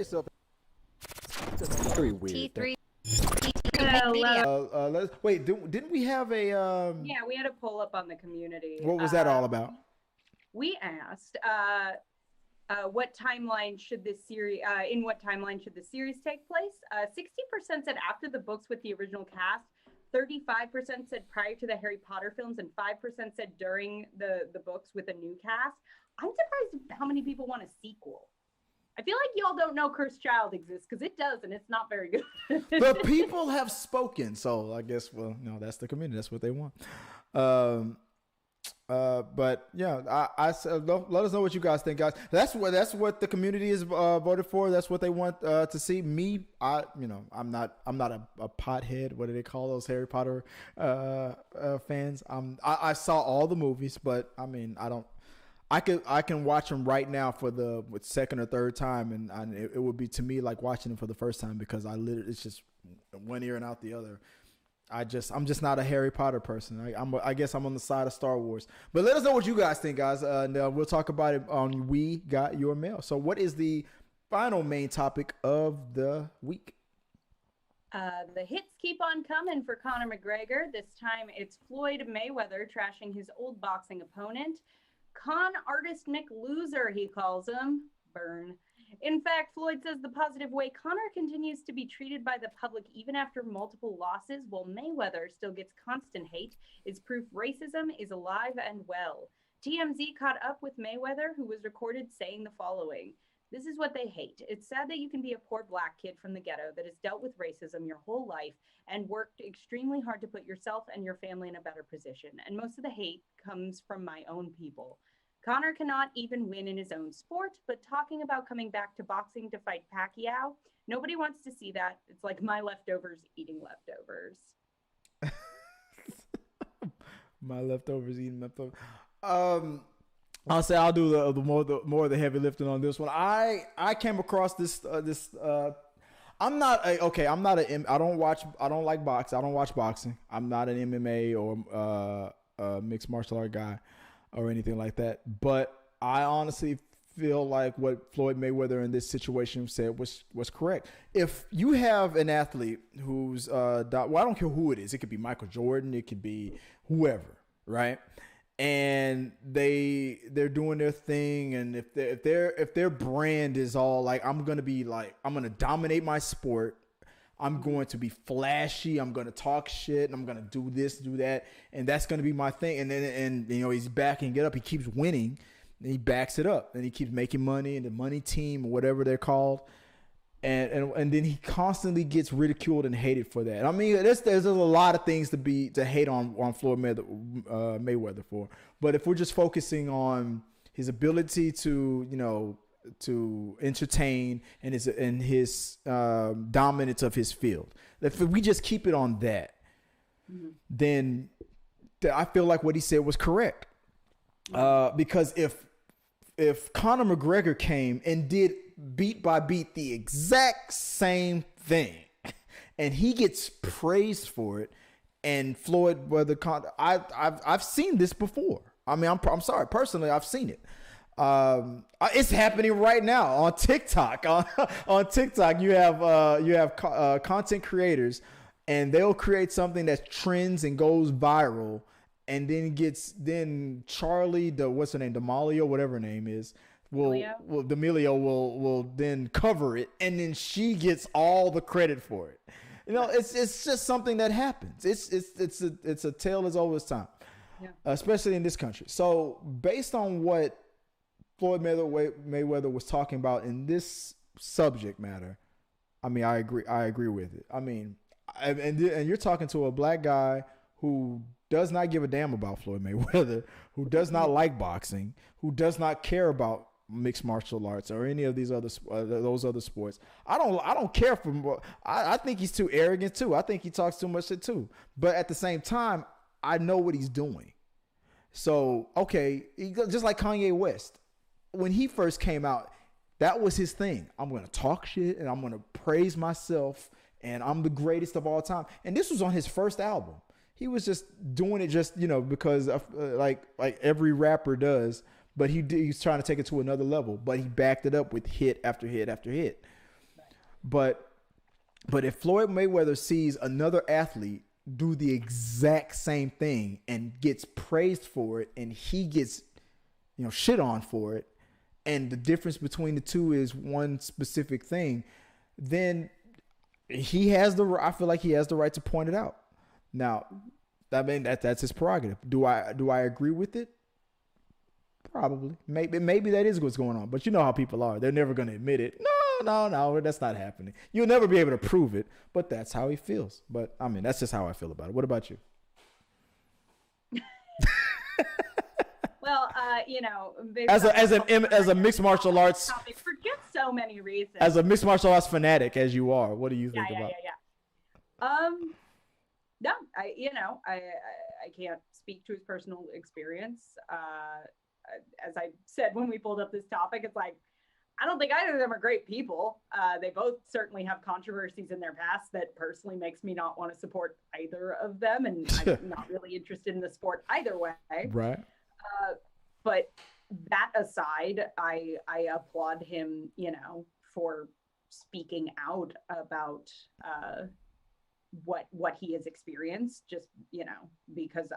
yourself. It's a very weird T3 wait, didn't we have a Yeah, we had a poll up on the community. what was that all about? We asked what timeline should this series in what timeline should the series take place? 60% said after the books with the original cast, 35% said prior to the Harry Potter films, and 5% said during the books with a new cast. I'm surprised how many people want a sequel. I feel like y'all don't know Cursed Child exists, because it does, and it's not very good. The people have spoken, so I guess, well, no, that's the community. That's what they want. But yeah, I said, let us know what you guys think, guys. That's what the community is voted for. That's what they want to see. Me, I'm not a pothead. What do they call those Harry Potter fans? I saw all the movies, but I mean, I can watch them right now for the second or third time, and it would be to me like watching them for the first time, because it's just one ear and out the other. I'm just not a Harry Potter person. I guess I'm on the side of Star Wars. But let us know what you guys think, guys. And we'll talk about it on We Got Your Mail. So what is the final main topic of the week? The hits keep on coming for Conor McGregor. This time it's Floyd Mayweather trashing his old boxing opponent. Artist McLoser, he calls him. Burn. In fact, Floyd says the positive way Conor continues to be treated by the public even after multiple losses, while Mayweather still gets constant hate, is proof racism is alive and well. TMZ caught up with Mayweather, who was recorded saying the following: "This is what they hate. It's sad that you can be a poor black kid from the ghetto that has dealt with racism your whole life and worked extremely hard to put yourself and your family in a better position. And most of the hate comes from my own people. Conor cannot even win in his own sport, but talking about coming back to boxing to fight Pacquiao, nobody wants to see that. It's like my leftovers eating leftovers." My leftovers eating leftovers. I'll say I'll do the more of the heavy lifting on this one. I came across this. I'm not I don't like boxing. I don't watch boxing. I'm not an MMA or mixed martial art guy or anything like that. But I honestly feel like what Floyd Mayweather in this situation said was correct. If you have an athlete who's I don't care who it is. It could be Michael Jordan. It could be whoever, right? And they're doing their thing, and if their brand is all like, I'm gonna dominate my sport, I'm going to be flashy, I'm gonna talk shit, and I'm gonna do this, do that, and that's gonna be my thing. And then he's backing it up. He keeps winning, and he backs it up, and he keeps making money, and the money team, or whatever they're called. And then he constantly gets ridiculed and hated for that. I mean, there's a lot of things to hate on Floyd Mayweather for. But if we're just focusing on his ability to entertain and his dominance of his field, if we just keep it on that, then I feel like what he said was correct. Because if Conor McGregor came and did beat by beat the exact same thing, and he gets praised for it, and Floyd, I've seen this before. I mean, I'm sorry, personally, I've seen it. It's happening right now on TikTok. On TikTok, you have content creators, and they'll create something that trends and goes viral, and then Charlie, what's her name, D'Amelio, whatever her name is, D'Amelio will then cover it, and then she gets all the credit for it. It's just something that happens. It's a tale as old as time, especially in this country. So based on what Floyd Mayweather was talking about in this subject matter, I mean, I agree with it. I mean, and you're talking to a black guy who does not give a damn about Floyd Mayweather, who does not like boxing, who does not care about mixed martial arts or any of these those other sports. I don't care for him. I think he's too arrogant too. I think he talks too much shit too. But at the same time, I know what he's doing. So okay, just like Kanye West, when he first came out, that was his thing. I'm gonna talk shit and I'm gonna praise myself and I'm the greatest of all time. And this was on his first album. He was just doing it because like every rapper does. But he's trying to take it to another level. But he backed it up with hit after hit after hit. But if Floyd Mayweather sees another athlete do the exact same thing and gets praised for it, and he gets, shit on for it, and the difference between the two is one specific thing, then I feel like he has the right to point it out. Now, I mean, that's his prerogative. Do I agree with it? Probably. Maybe that is what's going on. But you know how people are. They're never going to admit it. No, that's not happening. You'll never be able to prove it, but that's how he feels. But I mean, that's just how I feel about it. What about you? Well, as a mixed martial arts topic for just so many reasons. As a mixed martial arts fanatic as you are, what do you think about? No, I can't speak to his personal experience. As I said when we pulled up this topic, it's like, I don't think either of them are great people. They both certainly have controversies in their past that personally makes me not want to support either of them. And I'm not really interested in the sport either way. Right. But that aside, I applaud him, for speaking out about what he has experienced, just, because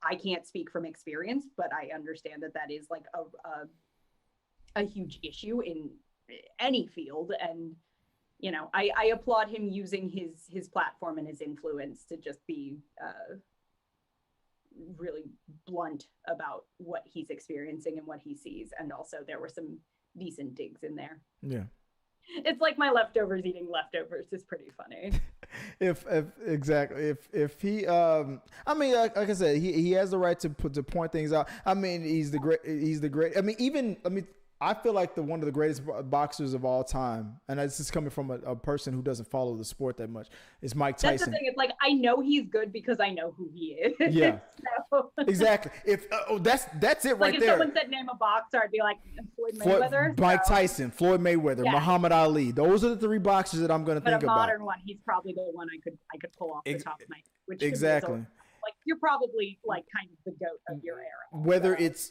I can't speak from experience, but I understand that is like a huge issue in any field. And, I applaud him using his platform and his influence to just be really blunt about what he's experiencing and what he sees. And also there were some decent digs in there. Yeah. It's like my leftovers eating leftovers is pretty funny. If he, I mean, like I said, he has the right to point things out. I mean, he's the great. I mean, I feel like one of the greatest boxers of all time, and this is coming from a person who doesn't follow the sport that much, is Mike Tyson. That's the thing. It's like, I know he's good because I know who he is. Yeah, so. Exactly. If that's it right if there. If someone said name a boxer, I'd be like Floyd Mayweather. Mike Tyson, Floyd Mayweather, Muhammad Ali. Those are the three boxers that I'm going to think about. But a modern one, he's probably the one I could pull off the top of my head. Which exactly. Like, you're probably like kind of the GOAT of your era.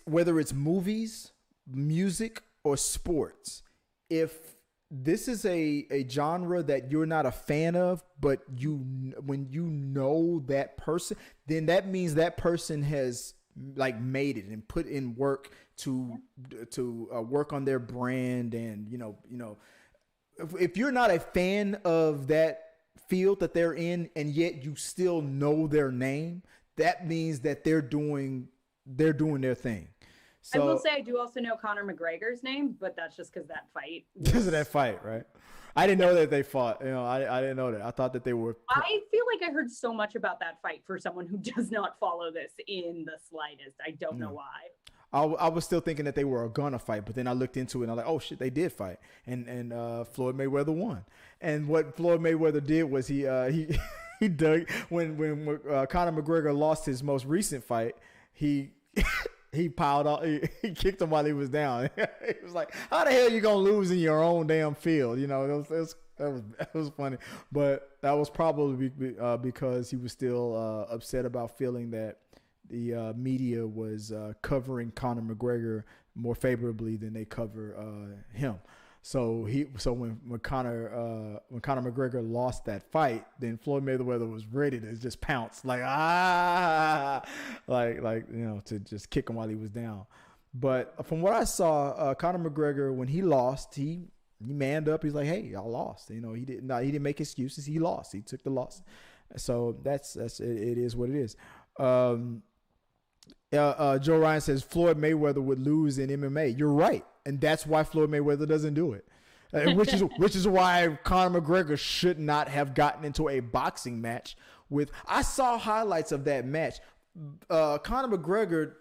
Whether it's movies, music, or sports, if this is a genre that you're not a fan of, but when you know that person, then that means that person has like made it and put in work to work on their brand. And if you're not a fan of that field that they're in, and yet you still know their name, that means that they're doing their thing. So, I will say I do also know Conor McGregor's name, but that's just because that fight. Because of that fight, right? I didn't know that they fought. I didn't know that. I thought that they were. I feel like I heard so much about that fight for someone who does not follow this in the slightest. I don't know why. I was still thinking that they were gonna fight, but then I looked into it and I'm like, oh shit, they did fight, and Floyd Mayweather won. And what Floyd Mayweather did was he dug when Conor McGregor lost his most recent fight, he piled up. He kicked him while he was down. He was like, "How the hell you gonna lose in your own damn field?" It was funny, but that was probably because he was still upset about feeling that the media was covering Conor McGregor more favorably than they cover him. So when Conor McGregor lost that fight, then Floyd Mayweather was ready to just pounce to just kick him while he was down. But from what I saw, Conor McGregor, when he lost, he manned up. He's like, "Hey, I lost." He didn't make excuses. He lost. He took the loss. So that's it is what it is. Joe Ryan says Floyd Mayweather would lose in MMA. You're right. And that's why Floyd Mayweather doesn't do it, which is why Conor McGregor should not have gotten into a boxing match with. I saw highlights of that match. Conor McGregor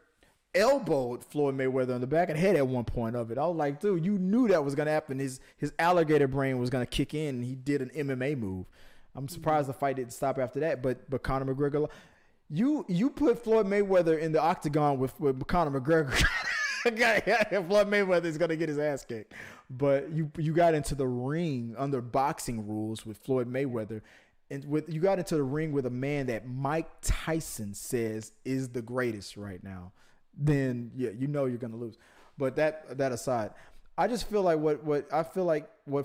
elbowed Floyd Mayweather on the back of the head at one point of it. I was like, dude, you knew that was going to happen. His alligator brain was going to kick in. And he did an MMA move. I'm surprised the fight didn't stop after that. But Conor McGregor, you put Floyd Mayweather in the octagon with Conor McGregor. Floyd Mayweather is gonna get his ass kicked, but you got into the ring under boxing rules with Floyd Mayweather, and you got into the ring with a man that Mike Tyson says is the greatest right now. Then you're gonna lose. But that aside, I just feel like what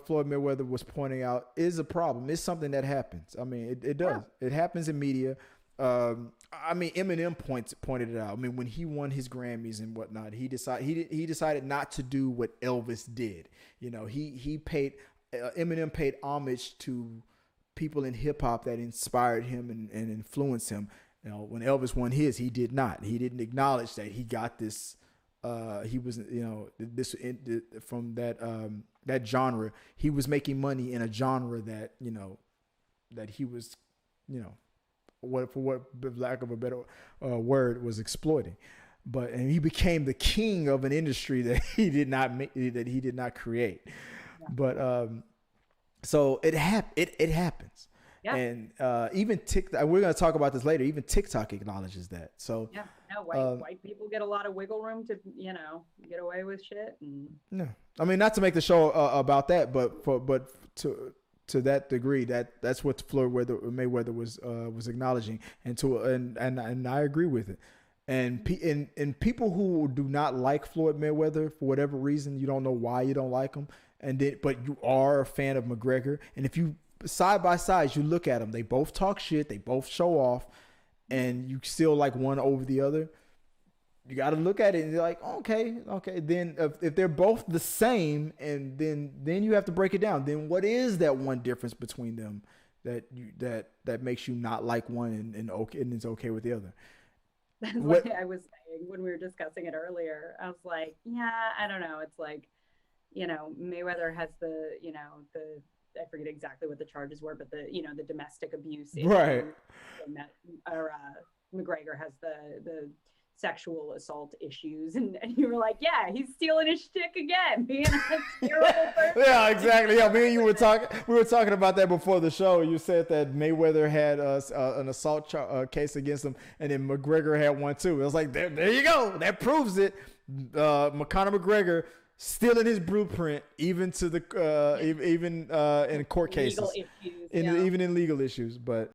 Floyd Mayweather was pointing out is a problem. It's something that happens. I mean, it does. Yeah. It happens in media. I mean, Eminem pointed it out. I mean, when he won his Grammys and whatnot, he decided not to do what Elvis did. You know, Eminem paid homage to people in hip hop that inspired him and influenced him. You know, when Elvis won his, he did not. He didn't acknowledge that he got this. He was, you know, from that genre. He was making money in a genre that, you know, that he was, you know, for lack of a better word, was exploiting. And he became the king of an industry that he did not create. Yeah. But so it happens. Yeah. And even TikTok, we're going to talk about this later. Even TikTok acknowledges that. So yeah, no, white people get a lot of wiggle room to, you know, get away with shit. And no, I mean, not to make the show about that, but to that degree, that's what Floyd Mayweather was acknowledging, and I agree with it. And people who do not like Floyd Mayweather for whatever reason, you don't know why you don't like him, but you are a fan of McGregor, and if you side by side, you look at them, they both talk shit, they both show off, and you still like one over the other. You got to look at it and you're like, okay. Then if they're both the same, and then you have to break it down. Then what is that one difference between them that makes you not like one and it's okay with the other? That's what I was saying when we were discussing it earlier. I was like, yeah, I don't know. It's like, you know, Mayweather has I forget exactly what the charges were, but the domestic abuse, right? McGregor has the sexual assault issues, and you were like, yeah, he's stealing his shtick again, being a terrible person. Yeah, exactly. Yeah, me and you were talking. We were talking about that before the show. You said that Mayweather had an assault case against him, and then McGregor had one too. It was like, there you go. That proves it. Conor McGregor stealing his blueprint, even to the even in court cases, legal issues, even in legal issues, but.